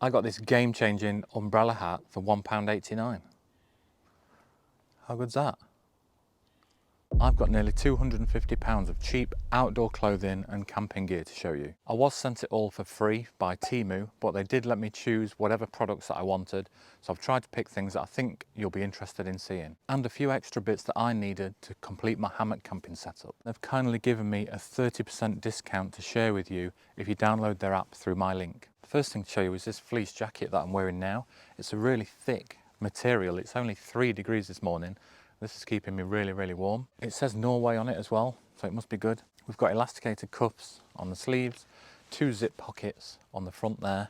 I got this game-changing umbrella hat for £1.89. How good's that? I've got nearly £250 of cheap outdoor clothing and camping gear to show you. I was sent it all for free by Temu, but they did let me choose whatever products that I wanted, so I've tried to pick things that I think you'll be interested in seeing. And a few extra bits that I needed to complete my hammock camping setup. They've kindly given me a 30% discount to share with you if you download their app through my link. The first thing to show you is this fleece jacket that I'm wearing now. It's a really thick material. It's only 3 degrees this morning. This is keeping me really, really warm. It says Norway on it as well, so it must be good. We've got elasticated cuffs on the sleeves, 2 zip pockets on the front there,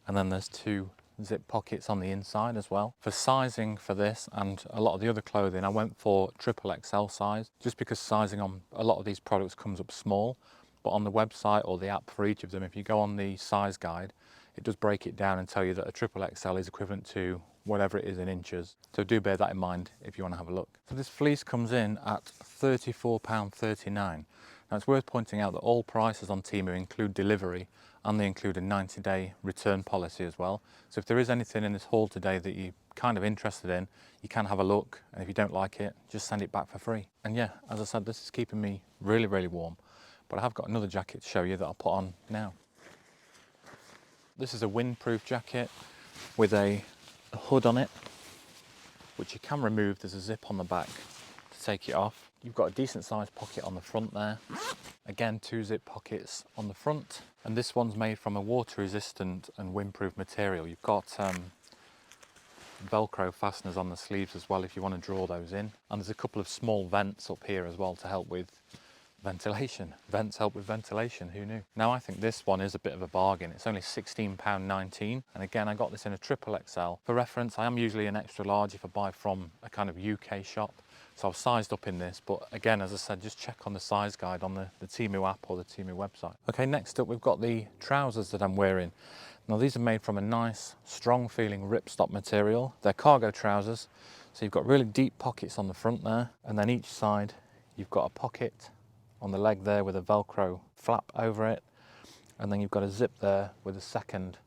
and then there's 2 zip pockets on the inside as well. For sizing for this and a lot of the other clothing, I went for XXL size, just because sizing on a lot of these products comes up small, but on the website or the app for each of them, if you go on the size guide, it does break it down and tell you that a XXL is equivalent to whatever it is in inches. So do bear that in mind if you want to have a look. So this fleece comes in at £34.39. Now it's worth pointing out that all prices on Temu include delivery and they include a 90-day return policy as well. So if there is anything in this haul today that you're kind of interested in, you can have a look, and if you don't like it, just send it back for free. And yeah, as I said, this is keeping me really, really warm. But I have got another jacket to show you that I'll put on now. This is a windproof jacket with a hood on it, which you can remove. There's a zip on the back to take it off. You've got a decent sized pocket on the front there. Again, 2 zip pockets on the front. And this one's made from a water resistant and windproof material. You've got Velcro fasteners on the sleeves as well if you want to draw those in. And there's a couple of small vents up here as well to help with ventilation. Vents help with ventilation, who knew? Now I think this one is a bit of a bargain. It's only £16.19, and again I got this in a XXL. For reference, I am usually an extra large if I buy from a kind of UK shop, so I've sized up in this, but again, as I said, just check on the size guide on the Temu app or the Temu website. Okay, next up we've got the trousers that I'm wearing. Now these are made from a nice, strong feeling ripstop material. They're cargo trousers, so you've got really deep pockets on the front there, and then each side you've got a pocket on the leg there with a Velcro flap over it, and then you've got a zip there with a second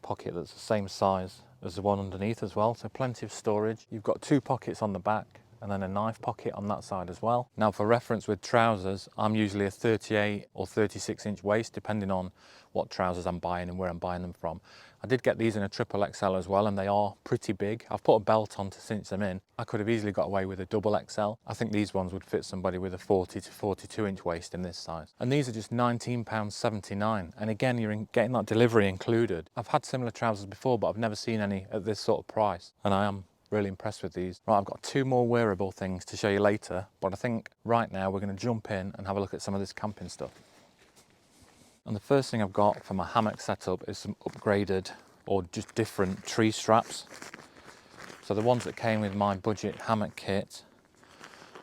pocket that's the same size as the one underneath as well, so plenty of storage. You've got 2 pockets on the back and then a knife pocket on that side as well. Now for reference with trousers, I'm usually a 38 or 36 inch waist depending on what trousers I'm buying and where I'm buying them from. I did get these in a XXL as well, and they are pretty big. I've put a belt on to cinch them in. I could have easily got away with a XXL. I think these ones would fit somebody with a 40 to 42 inch waist in this size. And these are just £19.79. And again, you're getting that delivery included. I've had similar trousers before, but I've never seen any at this sort of price. And I am really impressed with these. Right, I've got 2 more wearable things to show you later, but I think right now we're going to jump in and have a look at some of this camping stuff. And the first thing I've got for my hammock setup is some upgraded or just different tree straps. So the ones that came with my budget hammock kit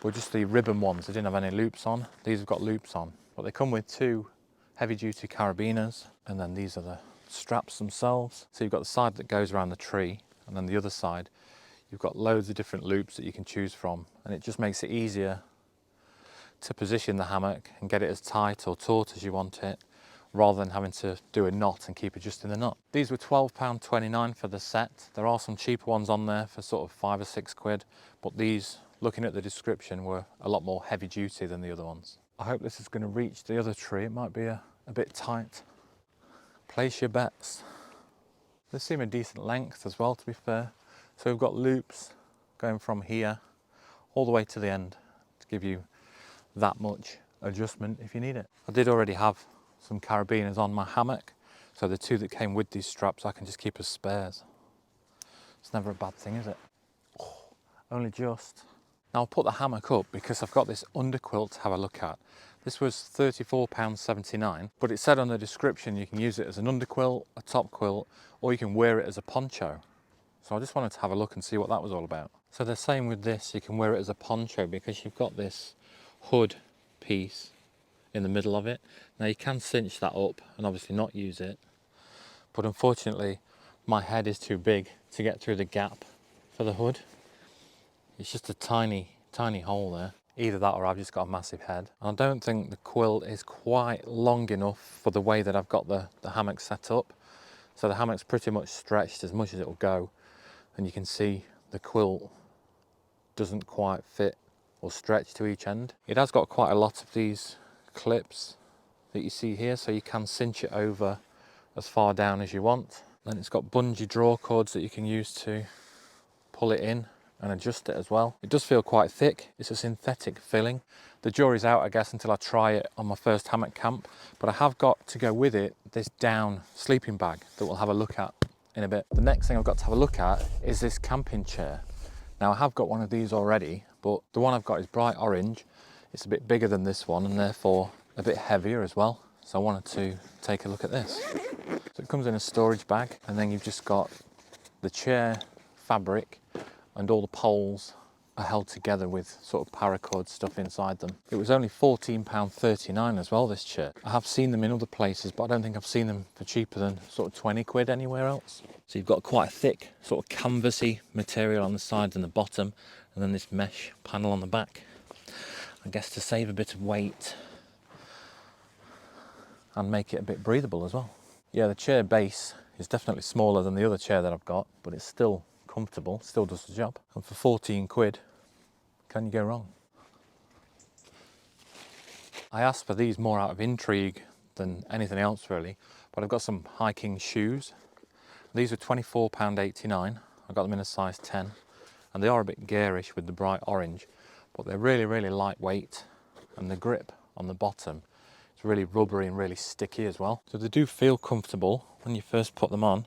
were just the ribbon ones. They didn't have any loops on. These have got loops on, but they come with 2 heavy duty carabiners, and then these are the straps themselves. So you've got the side that goes around the tree, and then the other side you've got loads of different loops that you can choose from, and it just makes it easier to position the hammock and get it as tight or taut as you want it, rather than having to do a knot and keep adjusting the knot. These were £12.29 for the set. There are some cheaper ones on there for sort of 5 or 6 quid, but these, looking at the description, were a lot more heavy duty than the other ones. I hope this is going to reach the other tree. It might be a bit tight. Place your bets. They seem a decent length as well, to be fair. So we've got loops going from here all the way to the end to give you that much adjustment if you need it. I did already have some carabiners on my hammock, so the 2 that came with these straps I can just keep as spares. It's never a bad thing, is it? Oh, only just. Now I'll put the hammock up because I've got this underquilt to have a look at. This was £34.79, but it said on the description you can use it as an underquilt, a top quilt, or you can wear it as a poncho. So I just wanted to have a look and see what that was all about. So they're saying with this you can wear it as a poncho because you've got this hood piece in the middle of it. Now you can cinch that up and obviously not use it, but unfortunately my head is too big to get through the gap for the hood. It's just a tiny hole there. Either that or I've just got a massive head. And I don't think the quilt is quite long enough for the way that I've got the hammock set up. So the hammock's pretty much stretched as much as it'll go, and you can see the quilt doesn't quite fit or stretch to each end. It has got quite a lot of these clips that you see here, so you can cinch it over as far down as you want. Then it's got bungee draw cords that you can use to pull it in and adjust it as well. It does feel quite thick. It's a synthetic filling. The jury's out, I guess, until I try it on my first hammock camp, but I have got to go with it this down sleeping bag that we'll have a look at in a bit. The next thing I've got to have a look at is this camping chair. Now I have got one of these already, but the one I've got is bright orange. It's a bit bigger than this one and therefore a bit heavier as well. So I wanted to take a look at this. So it comes in a storage bag, and then you've just got the chair fabric, and all the poles are held together with sort of paracord stuff inside them. It was only £14.39 as well, this chair. I have seen them in other places, but I don't think I've seen them for cheaper than sort of 20 quid anywhere else. So you've got quite a thick sort of canvasy material on the sides and the bottom, and then this mesh panel on the back. I guess to save a bit of weight and make it a bit breathable as well. Yeah, the chair base is definitely smaller than the other chair that I've got, but it's still comfortable, still does the job. And for 14 quid, can you go wrong? I asked for these more out of intrigue than anything else really, but I've got some hiking shoes. These are £24.89. I got them in a size 10, and they are a bit garish with the bright orange, but they're really, really lightweight, and the grip on the bottom is really rubbery and really sticky as well. So they do feel comfortable when you first put them on.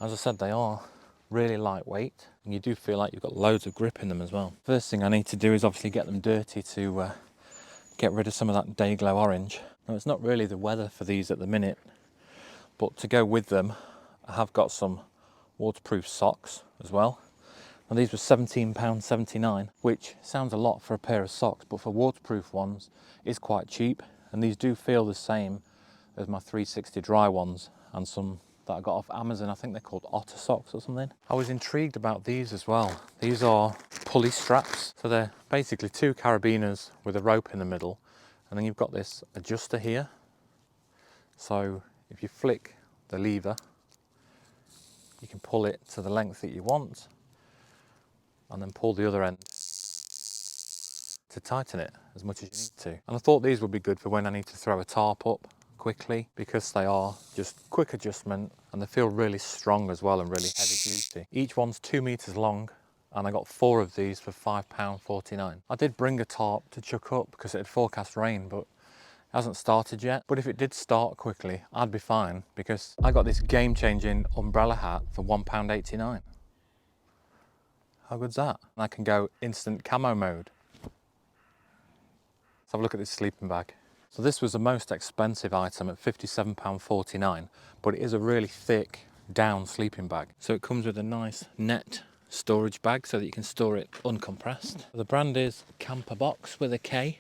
As I said, they are really lightweight, and you do feel like you've got loads of grip in them as well. First thing I need to do is obviously get them dirty to get rid of some of that day glow orange. Now it's not really the weather for these at the minute, but to go with them I have got some waterproof socks as well. And these were £17.79, which sounds a lot for a pair of socks, but for waterproof ones it's quite cheap, and these do feel the same as my 360 dry ones and some that I got off Amazon. I think they're called Otter socks or something. I was intrigued about these as well. These are pulley straps. So they're basically two carabiners with a rope in the middle, and then you've got this adjuster here. So if you flick the lever, you can pull it to the length that you want, and then pull the other end to tighten it as much as you need to. And I thought these would be good for when I need to throw a tarp up quickly, because they are just quick adjustment and they feel really strong as well and really heavy duty. Each one's 2 meters long, and I got 4 of these for £5.49. I did bring a tarp to chuck up because it had forecast rain, but it hasn't started yet. But if it did start quickly, I'd be fine, because I got this game-changing umbrella hat for £1.89. How good's that? And I can go instant camo mode. Let's have a look at this sleeping bag. So this was the most expensive item at £57.49, but it is a really thick down sleeping bag. So it comes with a nice net storage bag so that you can store it uncompressed. The brand is Camper Box with a K.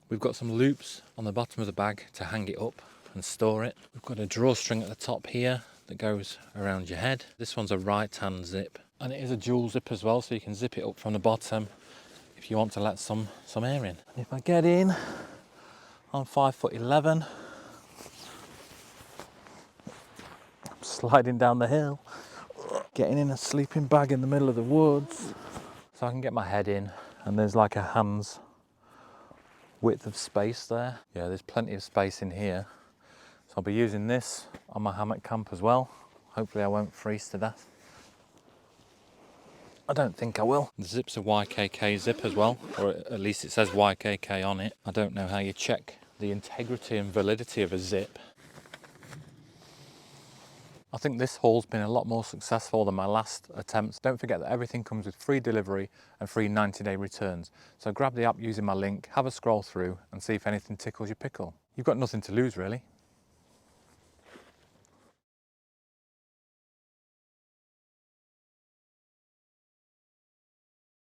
We've got some loops on the bottom of the bag to hang it up and store it. We've got a drawstring at the top here that goes around your head. This one's a right hand zip, and it is a dual zip as well, so you can zip it up from the bottom if you want to let some air in. If I get in, I'm 5'11". I'm sliding down the hill, getting in a sleeping bag in the middle of the woods, so I can get my head in, and there's like a hand's width of space there. Yeah, there's plenty of space in here, so I'll be using this on my hammock camp as well. Hopefully I won't freeze to death. I don't think I will. The zip's a YKK zip as well, or at least it says YKK on it. I don't know how you check the integrity and validity of a zip. I think this haul's been a lot more successful than my last attempts. Don't forget that everything comes with free delivery and free 90-day returns. So grab the app using my link, have a scroll through and see if anything tickles your pickle. You've got nothing to lose really.